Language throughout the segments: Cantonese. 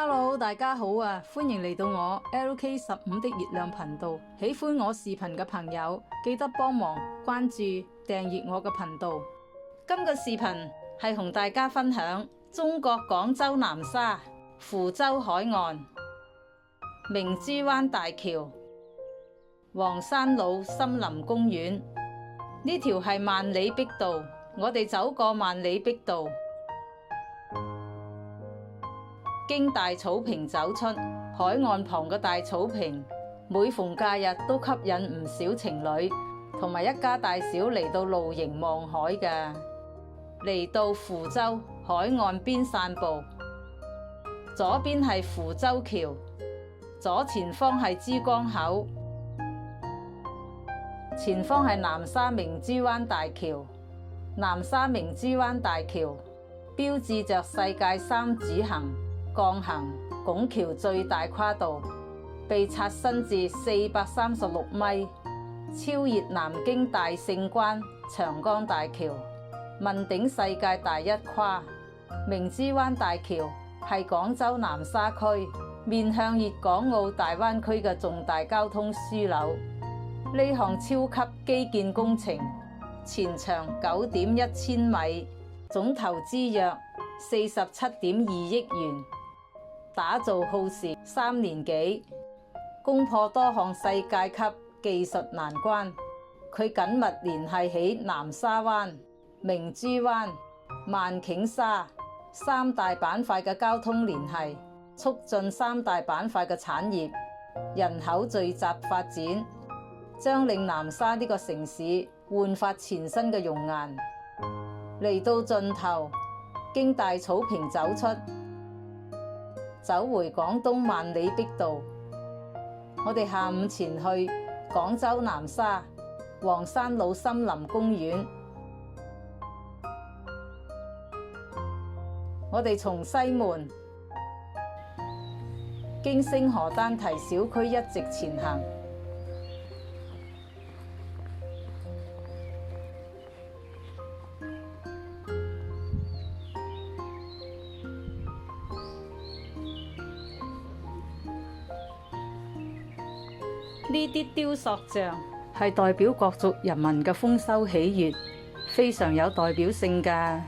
Hello， 大家好啊！歡迎嚟到我 LK15的月亮頻道。喜歡我視頻嘅朋友，記得幫忙關注、訂閱我嘅頻道。今個視頻係同大家分享中國廣州南沙芙洲海岸、明珠灣大橋、黃山老森林公園。呢條係萬里碧道，我哋走過萬里碧道，經大草坪走出海岸旁嘅大草坪，每逢假日都吸引唔少情侶同埋一家大小嚟到露營望海嘅。嚟到芙洲海岸邊散步，左邊係芙洲橋，左前方係珠江口，前方係南沙明珠灣大橋。南沙明珠灣大橋標誌着世界三子行鋼行拱橋最大跨度，被刷新至436米，超越南京大勝關長江大橋，問鼎世界第一跨。明珠灣大橋係廣州南沙區面向粵港澳大灣區嘅重大交通樞紐。呢項超級基建工程全長9.1千米，總投資約47.2億元，打造耗時3年幾，攻破多項世界級技術難關。佢緊密聯繫起南沙灣、明珠灣、萬頃沙三大板塊嘅交通聯繫，促進三大板塊嘅產業人口聚集發展，將令南沙呢個城市煥發全新嘅容顏。嚟到盡頭，經大草坪走出，走回廣東萬里碧道。我哋下午前去廣州南沙黃山老森林公園。我哋從西門經星河單堤小區一直前行，呢啲雕塑像係代表各族人民嘅豐收喜悅，非常有代表性㗎。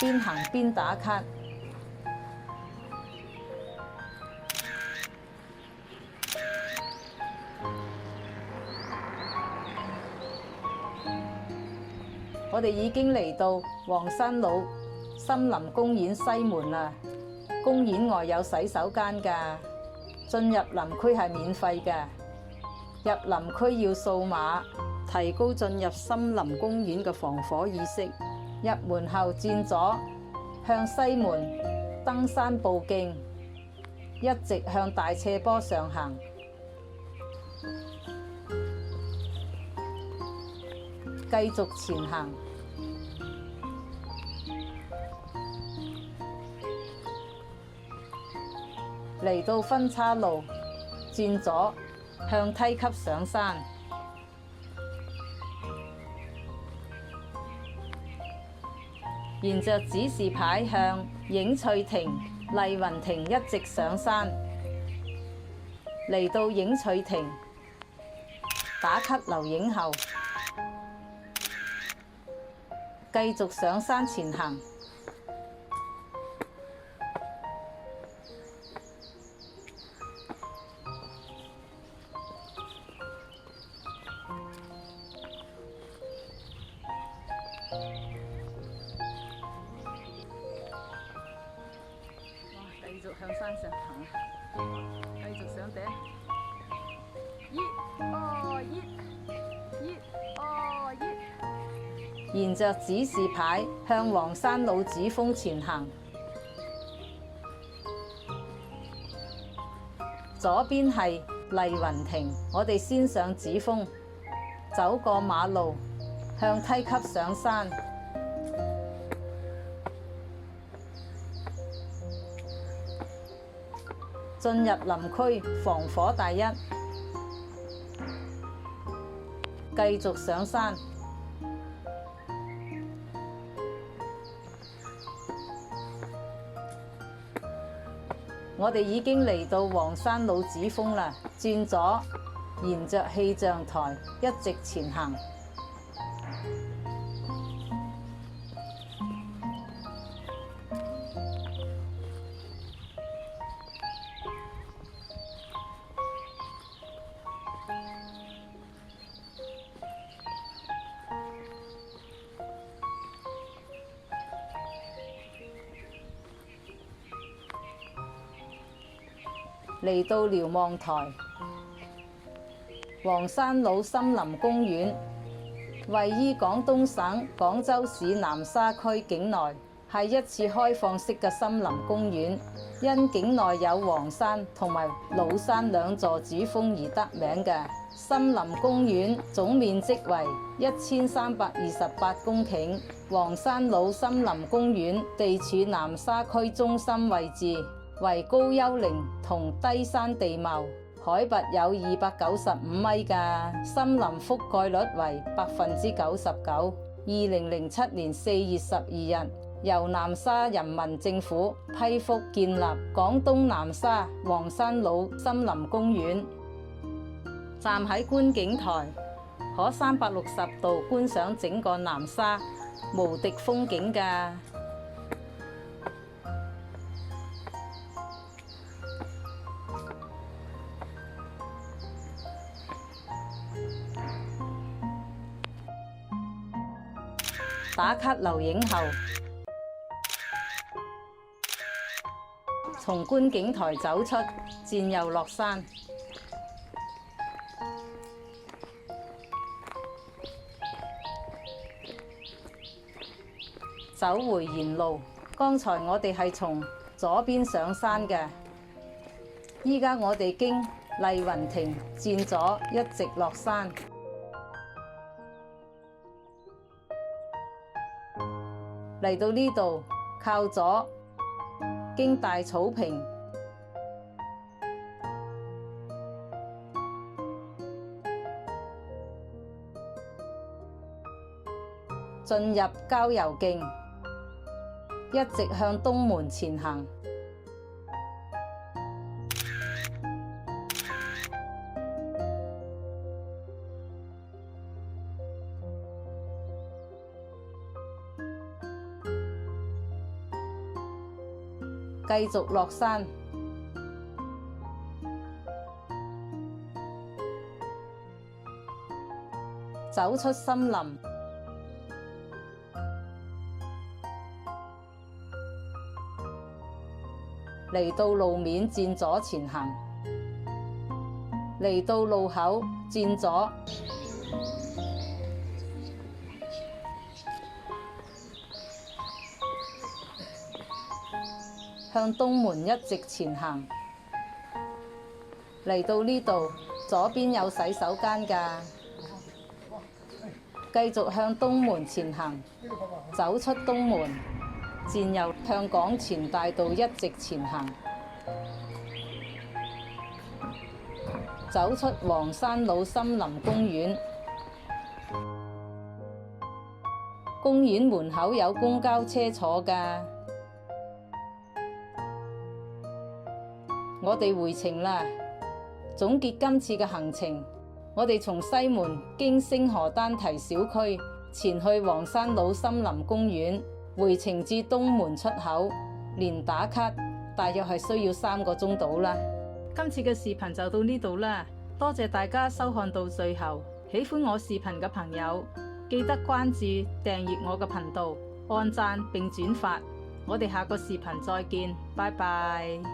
邊行邊打卡。我哋已經嚟到黃山老森林公園西門啦。公園外有洗手間㗎，進入林區係免費嘅。入林區要掃碼，提高進入森林公園嘅防火意識。入門後轉左，向西門登山步徑，一直向大斜坡上行，繼續前行，嚟到分岔路，轉左，向梯級上山。沿着指示牌向影翠亭、麗雲亭一直上山，嚟到影翠亭打卡留影後，繼續上山前行。繼續向山上行，繼續上頂。沿着指示牌向黃山老子峰前行，左邊係麗雲亭，我哋先上紫峰，走過馬路，向梯級上山，進入林區防火第一，繼續上山。我哋已經嚟到黃山老子峰啦，轉左，沿着氣象台一直前行。嚟到瞭望台，黃山老森林公園位於廣東省廣州市南沙區境內，係一次開放式嘅森林公園，因境內有黃山同埋老山兩座主峰而得名嘅。森林公園總面積為1328公頃，黃山老森林公園地處南沙區中心位置，為高丘陵同低山地貌，海拔有295米嘅，森林覆蓋率為99%。2007年4月12日，由南沙人民政府批復建立廣東南沙黃山老森林公園。站喺觀景台，可360度觀賞整個南沙，無敵風景㗎。打卡留影後，從觀景台走出，轉右落山，走回原路。剛才我哋係從左邊上山嘅，依家我哋經麗雲亭轉左，一直落山。嚟到呢度，靠左經大草坪，進入郊遊徑，一直向東門前行。繼續落山，走出森林，嚟到路面轉左前行，嚟到路口轉左，向東門一直前行，嚟到呢度，左邊有洗手間㗎。繼續向東門前行，走出東門，轉右向廣傳大道一直前行，走出黃山老森林公園。公園門口有公交車坐㗎。我哋回程啦，總結今次嘅行程，我哋從西門經星河丹堤小區前去黃山老森林公園，回程至東門出口，連打卡大約係需要3個鐘到啦。今次嘅視頻就到呢度啦，多謝大家收看到最後。喜歡我視頻嘅朋友，記得關注訂閱我嘅頻道，按讚並轉發。我哋下個視頻再見，拜拜。